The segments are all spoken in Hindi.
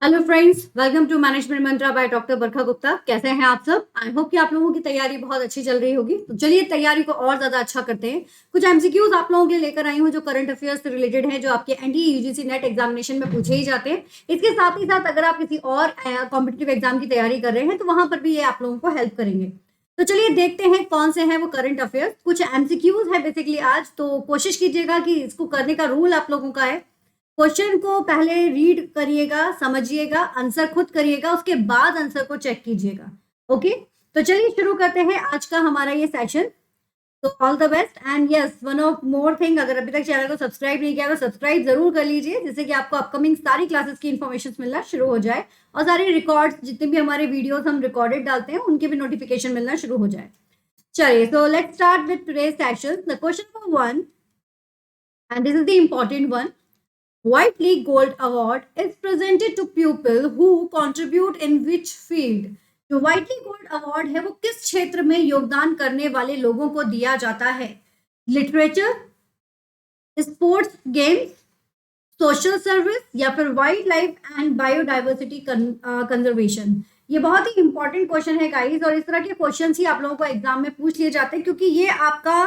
Hello friends, welcome to management Mantra by doctor Barkha Gupta. कैसे हैं आप सब? आई होप कि आप लोगों की तैयारी बहुत अच्छी चल रही होगी। तो चलिए तैयारी को और ज्यादा अच्छा करते हैं। कुछ एमसीक्यूज आप लोगों के लिए लेकर आई हूँ जो करंट अफेयर्स से रिलेटेड है, जो आपके एनडीए यूजीसी नेट एग्जामिनेशन में पूछे ही जाते हैं। इसके साथ ही साथ अगर आप किसी और कॉम्पिटेटिव एग्जाम की तैयारी कर रहे हैं तो वहां पर भी ये आप लोगों को हेल्प करेंगे। तो चलिए देखते हैं कौन से हैं वो करंट अफेयर्स। कुछ एमसीक्यूज है बेसिकली आज, तो कोशिश कीजिएगा कि इसको करने का रूल आप लोगों का है, क्वेश्चन को पहले रीड करिएगा, समझिएगा, आंसर खुद करिएगा, उसके बाद आंसर को चेक कीजिएगा। ओके, तो चलिए शुरू करते हैं आज का हमारा ये सेशन। तो all the best and yes, one of more thing, अगर अभी तक चैनल को सब्सक्राइब नहीं किया तो सब्सक्राइब जरूर कर लीजिए, जिससे कि आपको अपकमिंग सारी क्लासेस की इन्फॉर्मेशन मिलना शुरू हो जाए और सारे रिकॉर्ड्स, जितने भी हमारे वीडियोस हम रिकॉर्डेड डालते हैं, उनके भी नोटिफिकेशन मिलना शुरू हो जाए। चलिए, so let's start with today's session. The question number 1, and this is the important one. White League Gold Award is presented to people who contribute in which field? जो व्हाइट लीग गोल्ड अवार्ड है वो किस क्षेत्र में योगदान करने वाले लोगों को दिया जाता है? Literature, sports, games, social service या फिर wild life and biodiversity conservation. ये बहुत ही इंपॉर्टेंट क्वेश्चन है गाइस, और इस तरह के क्वेश्चन ही आप लोगों को एग्जाम में पूछ लिए जाते हैं, क्योंकि ये आपका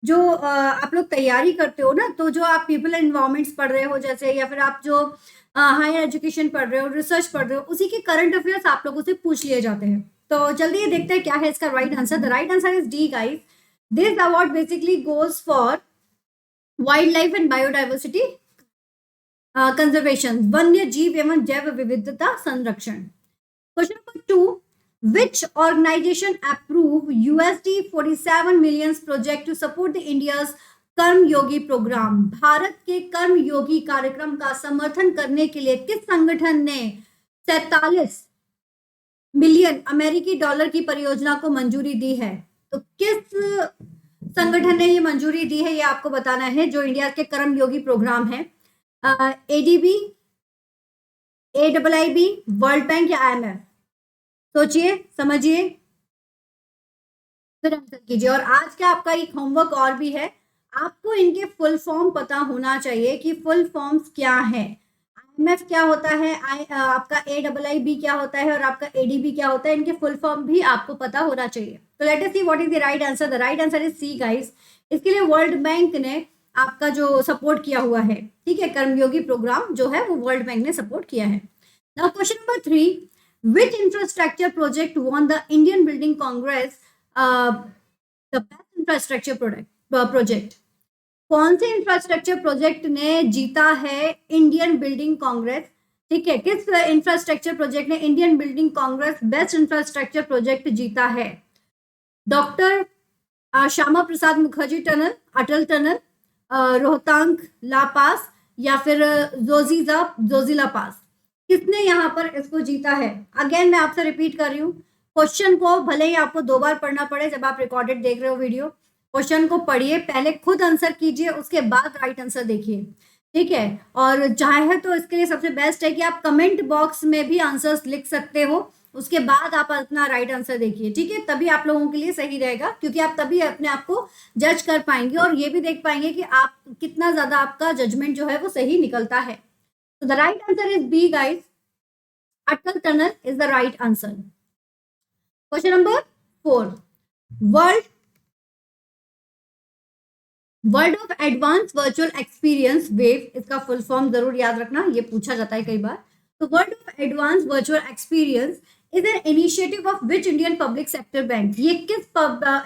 जो आप लोग तैयारी करते हो ना, तो जो आप पीपल एंड एनवायरमेंट्स पढ़ रहे हो जैसे, या फिर आप जो हायर एजुकेशन पढ़ रहे हो, रिसर्च पढ़ रहे हो, उसी के करंट अफेयर्स आप लोगों से पूछ लिए जाते हैं। तो जल्दी देखते हैं क्या है इसका right answer. The right answer is D guys. This award basically goes for wild life and biodiversity conservation, वन्य जीव एवं जैव विविधता संरक्षण। Question number 2, which organization approved USD 47 million project to support the India's कर्म योगी प्रोग्राम? भारत के कर्म योगी कार्यक्रम का समर्थन करने के लिए किस संगठन ने 47 मिलियन अमेरिकी डॉलर की परियोजना को मंजूरी दी है? तो किस संगठन ने ये मंजूरी दी है, ये आपको बताना है, जो इंडिया के कर्म योगी प्रोग्राम है। एडीबी, AIIB, वर्ल्ड बैंक या IMF? सोचिए, समझिए, फिर आंसर कीजिए। और आज का आपका एक होमवर्क और भी है, आपको इनके फुल फॉर्म पता होना चाहिए कि फुल फॉर्म्स क्या है। IMF क्या होता है, आपका AIIB क्या होता है, और आपका ADB क्या होता है, इनके फुल फॉर्म भी आपको पता होना चाहिए। तो let us see what is the right answer. The right answer is see guys. इसके लिए वर्ल्ड बैंक ने आपका जो सपोर्ट किया हुआ है, ठीक है, कर्मयोगी प्रोग्राम जो है वो वर्ल्ड बैंक ने सपोर्ट किया है। Now question number 3, which infrastructure project won the Indian Building Congress the best infrastructure project? कौन से इंफ्रास्ट्रक्चर प्रोजेक्ट ने जीता है इंडियन बिल्डिंग कांग्रेस? ठीक है, किस इंफ्रास्ट्रक्चर प्रोजेक्ट ने Indian building Congress best infrastructure project जीता है? डॉक्टर श्यामा प्रसाद मुखर्जी टनल, अटल टनल, रोहतांग ला पास, या फिर जोजिला पास? किसने यहाँ पर इसको जीता है? अगेन मैं आपसे रिपीट कर रही हूँ, क्वेश्चन को भले ही आपको 2 बार पढ़ना पड़े जब आप रिकॉर्डेड देख रहे हो वीडियो, क्वेश्चन को पढ़िए, पहले खुद आंसर कीजिए, उसके बाद राइट आंसर देखिए, ठीक है। और चाहे तो इसके लिए सबसे बेस्ट है कि आप कमेंट बॉक्स में भी आंसर्स लिख सकते हो, उसके बाद आप अपना राइट आंसर देखिए, ठीक है, तभी आप लोगों के लिए सही रहेगा, क्योंकि आप तभी अपने आप को जज कर पाएंगे और ये भी देख पाएंगे कि आप कितना ज्यादा आपका जजमेंट जो है वो सही निकलता है। तो the right answer is B guys, Atal tunnel is the right answer. Question number 4, world of advance virtual experience wave, इसका फुल फॉर्म जरूर याद रखना, ये पूछा जाता है कई बार। तो world of advance virtual experience is an initiative of which Indian public sector bank? ये किस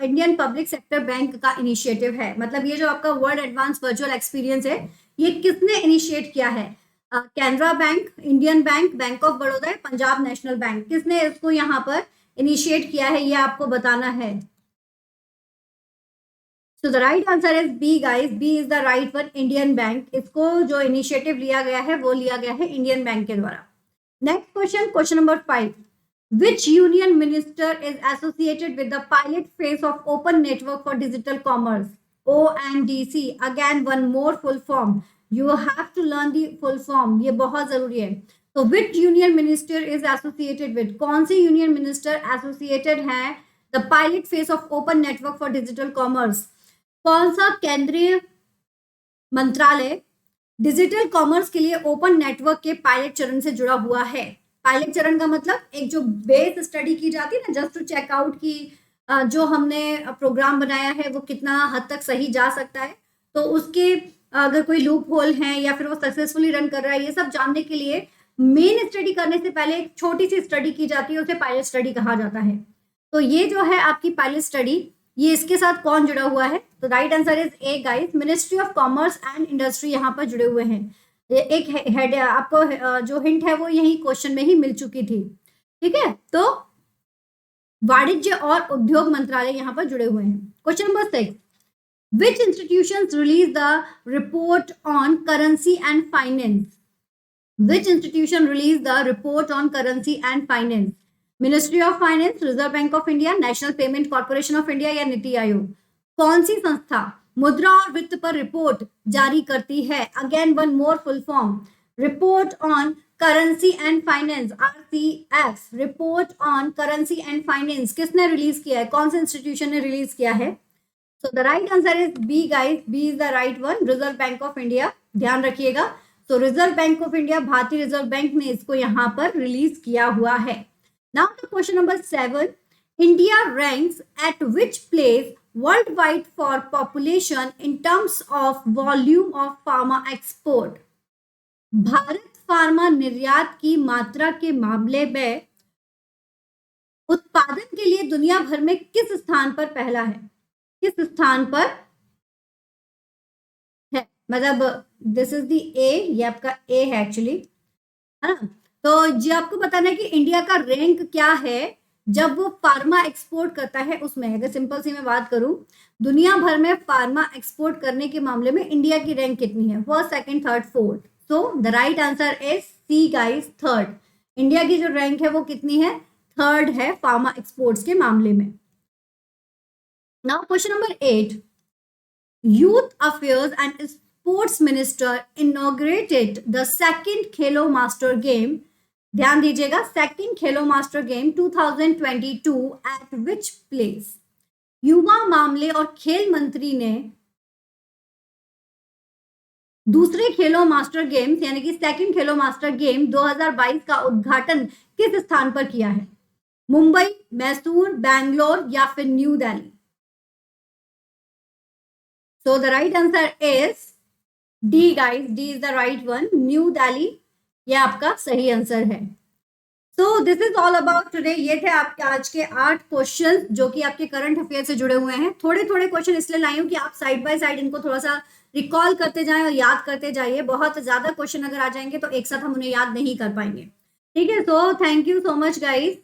इंडियन पब्लिक सेक्टर बैंक का इनिशिएटिव है? मतलब ये जो आपका वर्ल्ड एडवांस वर्चुअल एक्सपीरियंस है, ये किसने इनिशिएट किया है? Canara bank, Indian bank, bank of Baroda, Punjab national bank? किसने इसको यहाँ पर इनिशिएट किया है, ये आपको बताना है। So the right answer is B guys. B is the right one, Indian Bank. इसको जो इनिशिएटिव लिया गया है वो लिया गया है इंडियन बैंक के द्वारा। Next question, question number 5, which union minister is associated with the pilot phase of open network for digital commerce? ONDC. Again one more full form, you have to learn the full form, ये बहुत जरूरी है। तो which union minister is associated with, कौन सी यूनियन मिनिस्टर एसोसिएटेड है the pilot phase of open network for digital commerce? कौन सा केंद्रीय मंत्रालय डिजिटल कॉमर्स के लिए ओपन नेटवर्क के पायलट चरण से जुड़ा हुआ है। पायलट चरण का मतलब एक जो बेस स्टडी की जाती है ना, जस्ट टू चेकआउट की जो हमने प्रोग्राम बनाया है वो कितना हद तक सही जा सकता है, तो उसके अगर कोई लूप होल है या फिर वो सक्सेसफुली रन कर रहा है, ये सब जानने के लिए मेन स्टडी करने से पहले एक छोटी सी स्टडी की जाती है, उसे पायलट स्टडी कहा जाता है। तो ये जो है आपकी पायलट स्टडी, ये इसके साथ कौन जुड़ा हुआ है? तो right answer is a guys, ministry of commerce and industry यहाँ पर जुड़े हुए हैं। एक हेड आपको जो हिंट है वो यही क्वेश्चन में ही मिल चुकी थी, ठीक है। तो वाणिज्य और उद्योग मंत्रालय यहाँ पर जुड़े हुए हैं। Question number 6, which institutions release the report on currency and finance? Which institution released the report on currency and finance? Ministry of finance, reserve bank of India, national payment corporation of India या नीति आयोग? कौन सी संस्था मुद्रा और वित्त पर रिपोर्ट जारी करती है? Again one more full form, report on currency and finance, RCF, report on currency and finance किसने रिलीज किया है? कौन से इंस्टीट्यूशन ने रिलीज किया है? So the right answer is B guys, B is the right one, reserve bank of India. ध्यान रखिएगा, तो रिजर्व बैंक ऑफ इंडिया, भारतीय रिजर्व बैंक ने इसको यहाँ पर रिलीज किया हुआ है। Now the question number 7, India ranks at which place worldwide for population in terms of volume of pharma export? Bharat pharma निर्यात की मात्रा के मामले में उत्पादन के लिए दुनिया भर में किस स्थान पर पहला है? किस स्थान पर है? मतलब दिस इज दी ए, ये आपका ए है एक्चुअली, है ना। तो जी आपको बताना है कि इंडिया का रैंक क्या है जब वो फार्मा एक्सपोर्ट करता है उसमें। अगर सिंपल सी मैं बात करूं, दुनिया भर में फार्मा एक्सपोर्ट करने के मामले में इंडिया की रैंक कितनी है? First, second, third, fourth? So the right answer is see guys, third. India की जो रैंक है वो कितनी है? थर्ड है फार्मा एक्सपोर्ट्स के मामले में। Now question number 8, Youth Affairs and Sports Minister inaugurated the second Khelo Master Game, ध्यान दीजिएगा, second Khelo master game 2022 at which place? युवा मामले और खेल मंत्री ने दूसरे खेलो मास्टर गेम्स यानी कि सेकंड खेलो मास्टर गेम 2022 का उद्घाटन किस स्थान पर किया है? मुंबई, मैसूर, बैंगलोर या फिर new Delhi? So the right answer is D guys, D is the right one, new Delhi, ये आपका सही आंसर है। So this is all about today। ये थे आपके आज के 8 क्वेश्चन जो कि आपके करंट अफेयर से जुड़े हुए हैं। थोड़े थोड़े क्वेश्चन इसलिए लाई हूँ कि आप साइड बाय साइड इनको थोड़ा सा रिकॉल करते जाएं और याद करते जाइए। बहुत ज्यादा क्वेश्चन अगर आ जाएंगे तो एक साथ हम उन्हें याद नहीं कर पाएंगे, ठीक है। So thank you so much guys.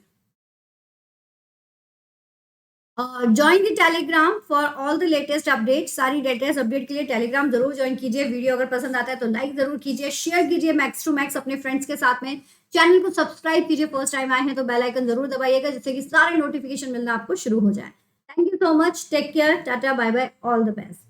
Join the Telegram for all the latest update. सारी लेटेस्ट अपडेट के लिए टेलीग्राम जरूर ज्वाइन कीजिए। वीडियो अगर पसंद आता है तो लाइक जरूर कीजिए, शेयर कीजिए मैक्स टू मैक्स अपने फ्रेंड्स के साथ में। चैनल को सब्सक्राइब कीजिए, फर्स्ट टाइम आए हैं तो बेल आइकन जरूर दबाइएगा जिससे कि सारे नोटिफिकेशन मिलना आपको शुरू हो जाए। Thank you so much, take care, tata, bye bye, all the best.